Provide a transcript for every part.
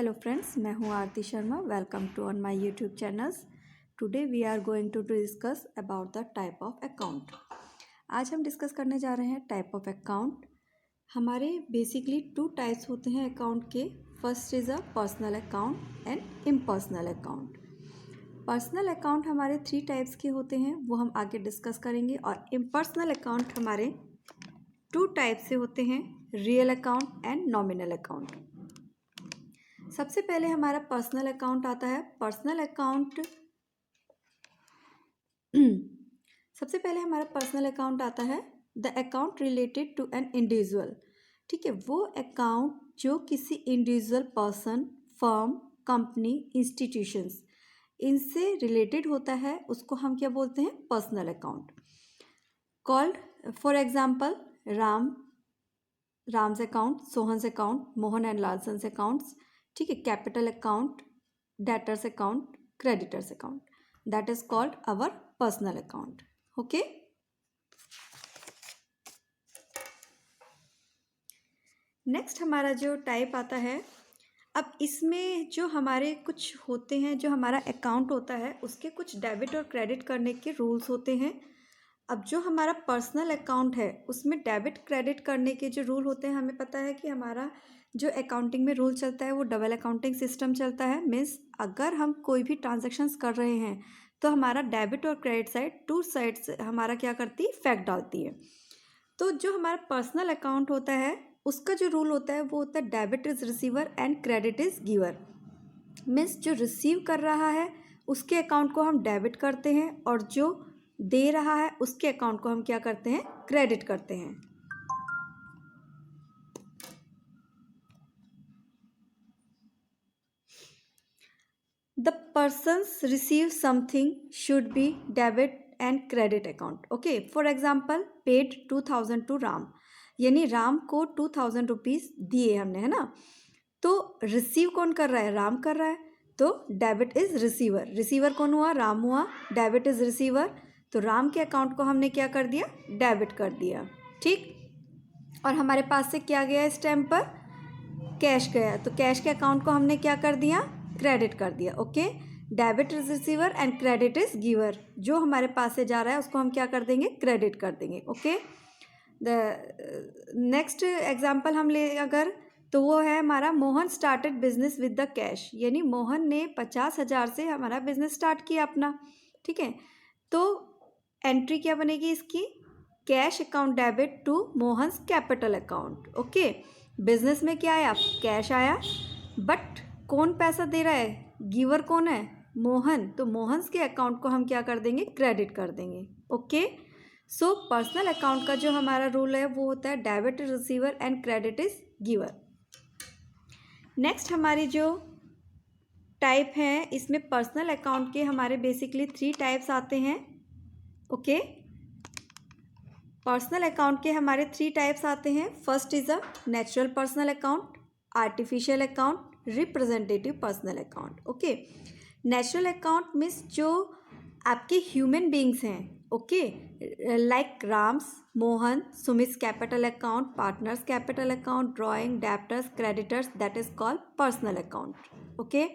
Hello friends, मैं हूं Aarti Sharma. Welcome to on my YouTube channels. Today we are going to discuss about the type of account. आज हम discuss करने जा रहे हैं टाइप ऑफ अकाउंट। हमारे बेसिकली टू टाइप्स होते हैं अकाउंट के। First is a personal account and impersonal account. Personal account हमारे 3 टाइप्स के होते हैं, वो हम आगे डिस्कस करेंगे। और इम्पर्सनल अकाउंट हमारे 2 टाइप से होते हैं, real account and nominal account. सबसे पहले हमारा पर्सनल अकाउंट आता है। पर्सनल अकाउंट सबसे पहले हमारा पर्सनल अकाउंट आता है the account related to an individual. ठीक है, वो अकाउंट जो किसी individual person, firm, company, institutions इनसे रिलेटेड होता है, उसको हम क्या बोलते हैं? Personal account. Called for example Ram's account, Sohan's account, Mohan and Lalsons accounts. ठीक है, capital account, debtors account, creditors account, that is called our personal account. Okay, next हमारा जो टाइप आता है, अब इसमें जो हमारे कुछ होते हैं, जो हमारा अकाउंट होता है उसके कुछ डेबिट और क्रेडिट करने के रूल्स होते हैं। अब जो हमारा पर्सनल अकाउंट है उसमें डेबिट क्रेडिट करने के जो रूल होते हैं, हमें पता है कि हमारा जो अकाउंटिंग में रूल चलता है वो डबल अकाउंटिंग सिस्टम चलता है। मीन्स अगर हम कोई भी ट्रांजैक्शंस कर रहे हैं तो हमारा डेबिट और क्रेडिट साइड, टू साइड्स हमारा क्या करती है? इफेक्ट डालती है। तो जो हमारा पर्सनल अकाउंट होता है उसका जो रूल होता है वो होता है debit is receiver and credit is giver. Means जो रिसीव कर रहा है उसके अकाउंट को हम डेबिट करते हैं और जो दे रहा है उसके अकाउंट को हम क्या करते हैं? क्रेडिट करते हैं। The persons receive something should be debit and credit account. Okay, for example, paid 2000 to Ram, यानी राम को 2000 रुपीज़ दिए हमने, है ना? तो रिसीव कौन कर रहा है? राम कर रहा है, तो डेबिट इज रिसीवर। रिसीवर कौन हुआ? राम हुआ। डेबिट इज रिसीवर, तो राम के अकाउंट को हमने क्या कर दिया? डेबिट कर दिया। ठीक, और हमारे पास से क्या गया इस टाइम पर? कैश गया, तो कैश के अकाउंट को हमने क्या कर दिया? क्रेडिट कर दिया। Okay, debit is receiver and credit is giver. जो हमारे पास से जा रहा है उसको हम क्या कर देंगे? क्रेडिट कर देंगे। ओके, द नेक्स्ट एग्जाम्पल हम ले अगर, तो वो है हमारा Mohan started business with the cash, यानी मोहन ने 50,000 से हमारा बिजनेस स्टार्ट किया अपना। ठीक है, तो एंट्री क्या बनेगी इसकी? Cash account debit to Mohan's capital account. Okay, business में क्या आया? कैश आया, बट कौन पैसा दे रहा है? गिवर कौन है? मोहन। तो मोहन्स के अकाउंट को हम क्या कर देंगे? क्रेडिट कर देंगे। ओके, सो पर्सनल अकाउंट का जो हमारा रूल है वो होता है debit is receiver and credit is giver. Next हमारी जो टाइप है, इसमें पर्सनल अकाउंट के हमारे बेसिकली 3 टाइप्स आते हैं। ओके, पर्सनल अकाउंट के हमारे 3 टाइप्स आते हैं। First is a natural personal account, artificial account, representative personal account. Okay, natural account means जो आपके ह्यूमन बींग्स हैं। Okay, like Ram's, Mohan, Sumit capital account, partners capital account, drawing, debtors, creditors, that is called personal account. Okay,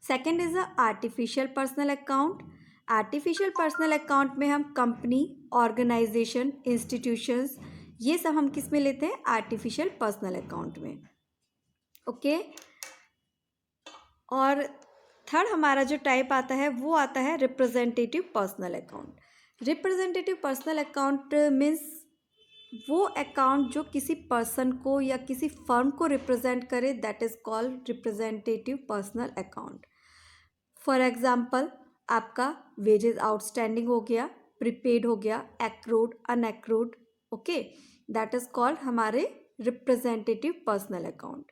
second is a artificial personal account. Artificial personal account में हम company, organisation, institutions, ये सब हम किस में लेते हैं? आर्टिफिशियल पर्सनल अकाउंट में। ओके, और थर्ड हमारा जो टाइप आता है वो आता है representative personal account. Representative personal account means वो अकाउंट जो किसी पर्सन को या किसी फर्म को रिप्रेजेंट करे, that is called representative personal account. For example, आपका वेजेस आउटस्टैंडिंग हो गया, प्रीपेड हो गया, accrued, unaccrued. Okay, that is called हमारे रिप्रेजेंटेटिव पर्सनल अकाउंट।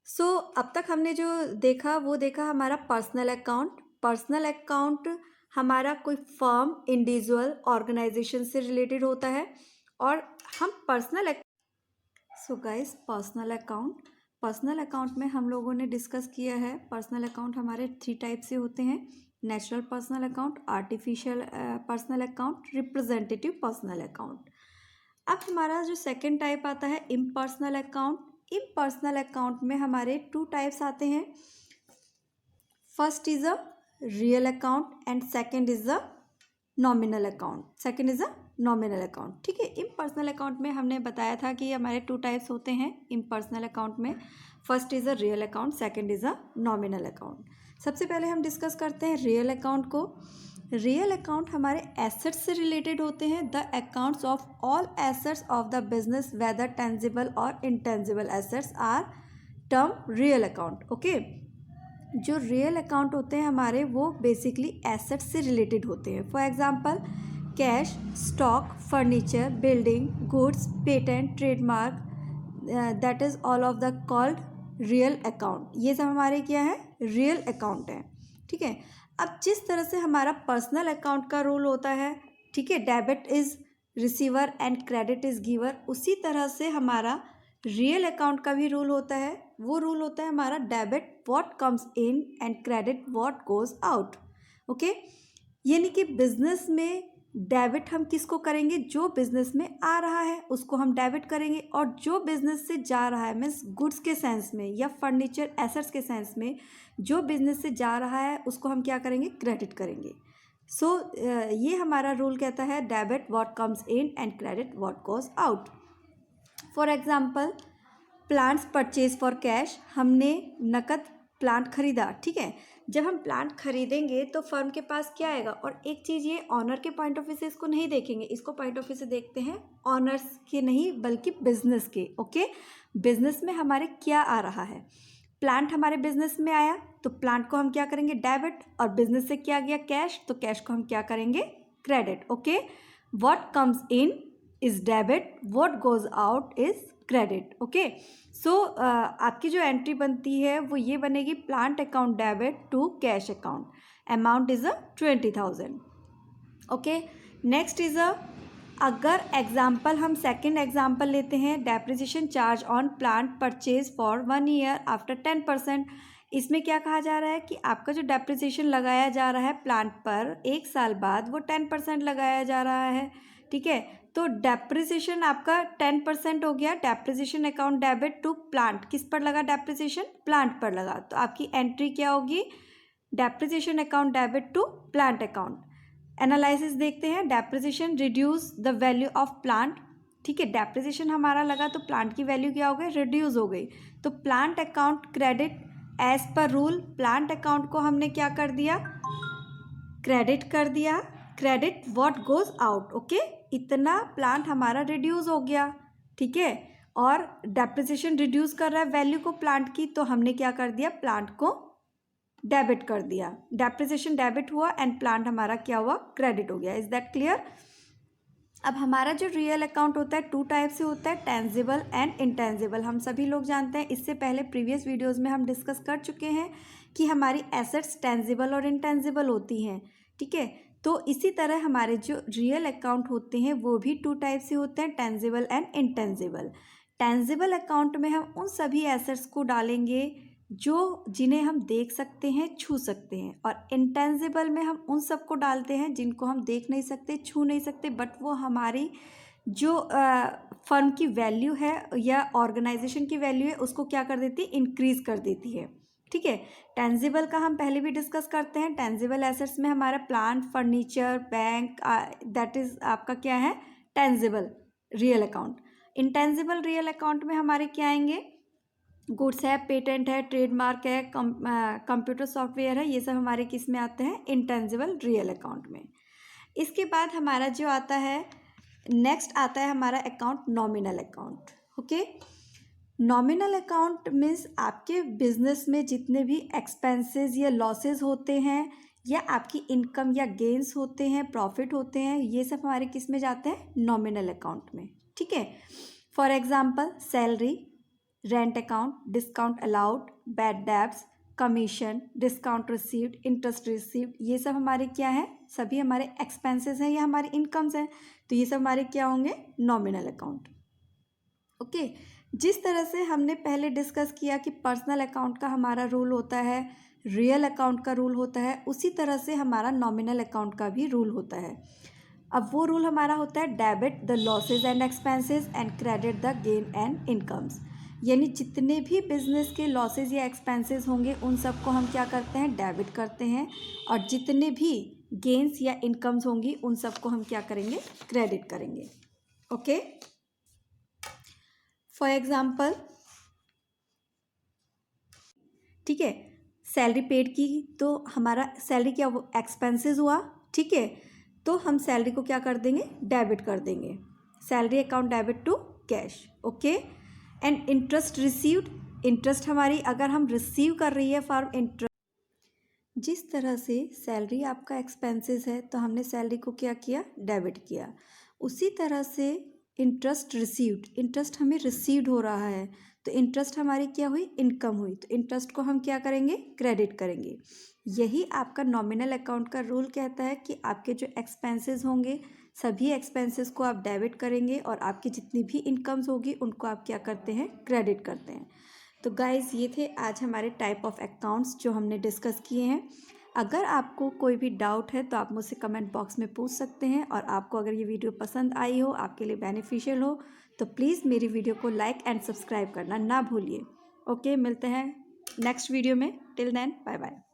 सो अब तक हमने जो देखा वो देखा हमारा पर्सनल अकाउंट। पर्सनल अकाउंट हमारा कोई फर्म, इंडिविजुअल, ऑर्गेनाइजेशन से रिलेटेड होता है। और हम सो गाइस, पर्सनल अकाउंट में हम लोगों ने डिस्कस किया है। पर्सनल अकाउंट हमारे 3 टाइप से होते हैं, natural personal account, artificial personal account, representative personal account. अब हमारा जो सेकंड टाइप आता है इम्पर्सनल अकाउंट। इन पर्सनल अकाउंट में हमारे 2 टाइप्स आते हैं। First is a real account and second is a nominal account. ठीक है, इन पर्सनल अकाउंट में हमने बताया था कि हमारे 2 टाइप्स होते हैं इन पर्सनल अकाउंट में। First is a real account, second is a nominal account. सबसे पहले हम डिस्कस करते हैं रियल अकाउंट को। रियल अकाउंट हमारे एसेट्स से रिलेटेड होते हैं। The accounts of all assets of the business whether tangible और intangible assets are term real account. Okay, जो रियल अकाउंट होते हैं हमारे वो बेसिकली एसेट्स से रिलेटेड होते हैं। For example cash, stock, furniture, building, goods, patent, trademark, that is all of the called real account. ये सब हमारे क्या है, रियल अकाउंट है। ठीक है, अब जिस तरह से हमारा पर्सनल अकाउंट का रूल होता है, ठीक है, debit is receiver and credit is giver, उसी तरह से हमारा रियल अकाउंट का भी रूल होता है। वो रूल होता है हमारा debit what comes in and credit what goes out. Okay, यानी कि बिजनेस में डेबिट हम किसको करेंगे, जो बिजनेस में आ रहा है उसको हम डेबिट करेंगे, और जो बिजनेस से जा रहा है मीन्स गुड्स के सेंस में या फर्नीचर एसेट्स के सेंस में जो बिजनेस से जा रहा है उसको हम क्या करेंगे, क्रेडिट करेंगे। सो ये हमारा रूल कहता है debit what comes in and credit what goes out. For example plants purchase for cash, हमने नकद प्लांट खरीदा। ठीक है, जब हम प्लांट खरीदेंगे तो फर्म के पास क्या आएगा, और एक चीज़ ये ऑनर के पॉइंट ऑफ व्यू से इसको नहीं देखेंगे, इसको पॉइंट ऑफ व्यू से देखते हैं ऑनर्स के नहीं बल्कि बिजनेस के। ओके, बिजनेस में हमारे क्या आ रहा है, प्लांट हमारे बिजनेस में आया तो प्लांट को हम क्या करेंगे, डेबिट, और बिजनेस से क्या गया, कैश, तो कैश को हम क्या करेंगे, credit. Okay, what comes in is debit, what goes out is credit. Okay, so आपकी जो एंट्री बनती है वो ये बनेगी, plant account debit to cash account, amount is 20,000। Okay, next is अगर एग्जाम्पल हम सेकेंड एग्जाम्पल लेते हैं, depreciation charge on plant purchase for 1 year after 10%। इसमें क्या कहा जा रहा है कि आपका जो डेप्रिसिएशन लगाया जा रहा है प्लांट पर 1 साल बाद वो 10% लगाया जा रहा है। ठीक है, तो डेप्रिसिएशन आपका 10% हो गया। Depreciation account debit to plant, किस पर लगा डेप्रिसिएशन, प्लांट पर लगा, तो आपकी एंट्री क्या होगी, depreciation account debit to plant account. Analysis देखते हैं, depreciation reduce the value of plant. ठीक है, डेप्रिसिएशन हमारा लगा तो प्लांट की वैल्यू क्या हो गई, रिड्यूस हो गई, तो plant account credit as per rule, plant account को हमने क्या कर दिया, क्रेडिट कर दिया, credit what goes out. Okay, इतना प्लांट हमारा रिड्यूस हो गया। ठीक है, और डेप्रिसिएशन रिड्यूस कर रहा है वैल्यू को प्लांट की, तो हमने क्या कर दिया, प्लांट को डेबिट कर दिया, डेप्रिसिएशन डेबिट हुआ एंड प्लांट हमारा क्या हुआ, क्रेडिट हो गया। Is that clear. अब हमारा जो रियल अकाउंट होता है 2 टाइप से होता है, टेंजिबल एंड इंटेंजिबल। हम सभी लोग जानते हैं, इससे पहले प्रीवियस वीडियोस में हम डिस्कस कर चुके हैं कि हमारी एसेट्स टेंजिबल और इंटेंजिबल होती हैं। ठीक है, तो इसी तरह हमारे जो रियल अकाउंट होते हैं वो भी 2 टाइप से होते हैं, tangible and intangible. Tangible account में हम उन सभी एसेट्स को डालेंगे जिन्हें हम देख सकते हैं, छू सकते हैं, और इंटेंजिबल में हम उन सबको डालते हैं जिनको हम देख नहीं सकते, छू नहीं सकते, बट वो हमारी जो फर्म की वैल्यू है या ऑर्गेनाइजेशन की वैल्यू है उसको क्या कर देती है, इंक्रीज कर देती है। ठीक है, टेंजिबल का हम पहले भी डिस्कस करते हैं। टेंजिबल एसेट्स में हमारा plant, furniture, bank, that is आपका क्या है, tangible real account. Intangible real account में हमारे क्या आएंगे, गुड्स है, पेटेंट है, ट्रेडमार्क है, कंप्यूटर सॉफ्टवेयर है, ये सब हमारे किस में आते हैं, इंटेंजिबल रियल अकाउंट में। इसके बाद हमारा जो आता है नेक्स्ट आता है हमारा account nominal account. Okay, nominal account means आपके बिजनेस में जितने भी एक्सपेंसेस या लॉसेस होते हैं या आपकी इनकम या गेन्स होते हैं, प्रॉफिट होते हैं, ये सब हमारे किस में जाते हैं, नॉमिनल अकाउंट में। ठीक है, for example salary, rent account, discount allowed, bad debts, commission, discount received, interest received, ये सब हमारे क्या है, सभी हमारे एक्सपेंसेस हैं या हमारे इनकम्स हैं, तो ये सब हमारे क्या होंगे, नॉमिनल अकाउंट। ओके, जिस तरह से हमने पहले डिस्कस किया कि पर्सनल अकाउंट का हमारा रूल होता है, रियल अकाउंट का रूल होता है, उसी तरह से हमारा नॉमिनल अकाउंट का भी रूल होता है। अब वो रूल हमारा होता है debit the losses and expenses and credit the gain and incomes. यानी जितने भी बिजनेस के लॉसेज या एक्सपेंसेस होंगे उन सबको हम क्या करते हैं, डेबिट करते हैं, और जितने भी गेन्स या इनकम्स होंगी उन सबको हम क्या करेंगे, क्रेडिट करेंगे। ओके, फॉर एग्जाम्पल, ठीक है, सैलरी पेड की तो हमारा सैलरी क्या वो एक्सपेंसेस हुआ, ठीक है, तो हम सैलरी को क्या कर देंगे, डेबिट कर देंगे, salary account debit to cash. Okay, and interest received, interest हमारी अगर हम रिसीव कर रही है फॉर इंटरेस्ट, जिस तरह से सैलरी आपका एक्सपेंसेस है तो हमने सैलरी को क्या किया, डेबिट किया, उसी तरह से इंटरेस्ट रिसीव्ड, इंटरेस्ट हमें रिसीव्ड हो रहा है तो इंटरेस्ट हमारी क्या हुई, इनकम हुई, तो इंटरेस्ट को हम क्या करेंगे, क्रेडिट करेंगे। यही आपका नॉमिनल अकाउंट का रूल कहता है कि आपके जो एक्सपेंसेस होंगे सभी एक्सपेंसेस को आप डेबिट करेंगे और आपकी जितनी भी इनकम्स होगी उनको आप क्या करते हैं, क्रेडिट करते हैं। तो गाइज़ ये थे आज हमारे टाइप ऑफ अकाउंट्स जो हमने डिस्कस किए हैं। अगर आपको कोई भी डाउट है तो आप मुझसे कमेंट बॉक्स में पूछ सकते हैं, और आपको अगर ये वीडियो पसंद आई हो, आपके लिए बेनिफिशियल हो, तो प्लीज़ मेरी वीडियो को लाइक एंड सब्सक्राइब करना ना भूलिए। ओके, मिलते हैं नेक्स्ट वीडियो में, टिल देन बाय बाय।